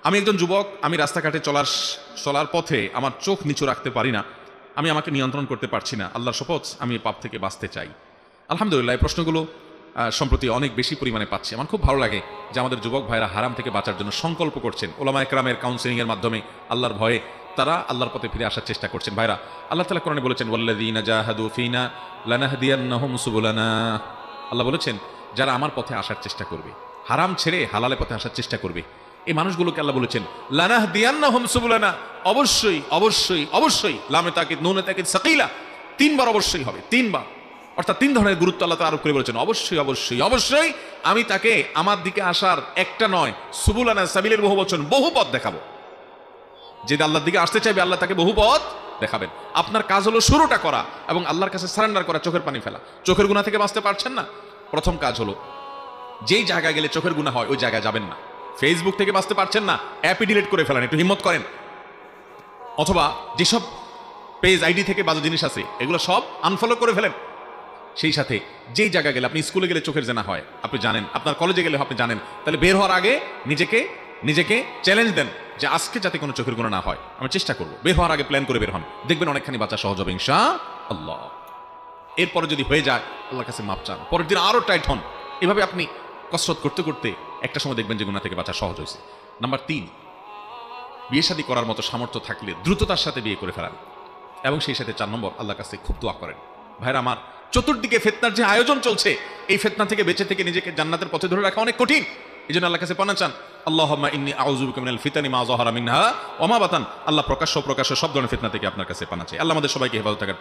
আমি একজন যুবক, আমি রাস্তাঘাটে চলার পথে আমার চোখ নিচু রাখতে পারি না, আমি আমাকে নিয়ন্ত্রণ করতে পারছি না। আল্লাহর শপথ, আমি এই পাপ থেকে বাঁচতে চাই। আলহামদুলিল্লাহ, এই প্রশ্নগুলো সম্প্রতি অনেক বেশি পরিমাণে পাচ্ছি। আমার খুব ভালো লাগে যে আমাদের যুবক ভাইরা হারাম থেকে বাঁচার জন্য সংকল্প করছেন। ওলামা একরামের কাউন্সেলিংয়ের মাধ্যমে আল্লাহর ভয়ে তারা আল্লাহর পথে ফিরে আসার চেষ্টা করছেন। ভাইরা, আল্লাহ তাআলা কোরআনে বলেছেন, ওয়াল্লাযীনা জাহাদু ফিনা লানাহদিয়ান্নাহুম সুবুলানা। আল্লাহ বলেছেন, যারা আমার পথে আসার চেষ্টা করবে, হারাম ছেড়ে হালালে পথে আসার চেষ্টা করবে, এই মানুষগুলোকে আল্লাহ বলেছেন লানাহদিয়ান্নাহুম সুবুলানা, অবশ্যই অবশ্যই অবশ্যই, লামে তাকিদ নুনে তাকিদ সাকিলা, তিনবার অবশ্যই হবে, তিনবার, অর্থাৎ তিন ধরনের গুরুত্ব আল্লাহ তাআলা আরোপ করে বলেছেন। অবশ্যই অবশ্যই অবশ্যই আমি তাকে আমার দিকে আসার একটা নয়, সুবুলানা সাবিলের বহু বচন, বহু পথ দেখাবো। যে আল্লাহর দিকে আসতে চাইবে, আল্লাহ তাকে বহু পথ দেখাবেন। আপনার কাজ হলো শুরুটা করা এবং আল্লাহর কাছে সারেন্ডার করা, চোখের পানি ফেলা। চোখের গুনাহ থেকে বাঁচতে পারছেন না, প্রথম কাজ হলো যেই জায়গায় গেলে চোখের গুনাহ হয় ওই জায়গায় যাবেন না। ফেসবুক থেকে বাঁচতে পারছেন না, অ্যাপই ডিলিট করে ফেলেন, একটু হিম্মত করেন। অথবা যেসব পেজ আইডি থেকে বাজে জিনিস আছে এগুলো সব আনফলো করে ফেলেন। সেই সাথে যেই জায়গায় গেলে, আপনি স্কুলে গেলে চোখের জেনা হয় আপনি জানেন, আপনার কলেজে গেলে আপনি জানেন, তাহলে বের হওয়ার আগে নিজেকে চ্যালেঞ্জ দেন যে আজকে যাতে কোনো চোখের গুনাহ না হয়, আমি চেষ্টা করবো। বের হওয়ার আগে প্ল্যান করে বের হন, দেখবেন অনেকখানি বাঁচা সহজ হবে ইনশাআল্লাহ। এরপরে যদি হয়ে যায়, আল্লাহর কাছে মাপ চান, পরের দিন আরো টাইট হন। এভাবে আপনি কসরত করতে করতে একটা সময় দেখবেন যে গুনাহ থেকে বাঁচা সহজ হয়েছে। নাম্বার 3, বিয়ে শাদী করার মতো সামর্থ্য থাকলে দ্রুততার সাথে বিয়ে করে ফেলান, এবং সেই সাথে 4 নম্বর, আল্লাহর কাছে খুব দোয়া করেন। ভাইরা আমার, চতুর্দিকে ফিতনার যে আয়োজন চলছে, এই ফিতনা থেকে বেঁচে থেকে নিজেকে জান্নাতের পথে ধরে রাখা অনেক কঠিন। এজন্য আল্লাহর কাছে পানা চান, আল্লাহুম্মা ইন্নী আউযু বিকা মিনাল ফিতানি মা যাহারা মিনহা ওয়া মা বাতান। আল্লাহ প্রকাশ্য সব ধরনের ফিতনা থেকে আপনার কাছে পানা চাই। আল্লাহ আমাদের সবাইকে হেফাজত থাকার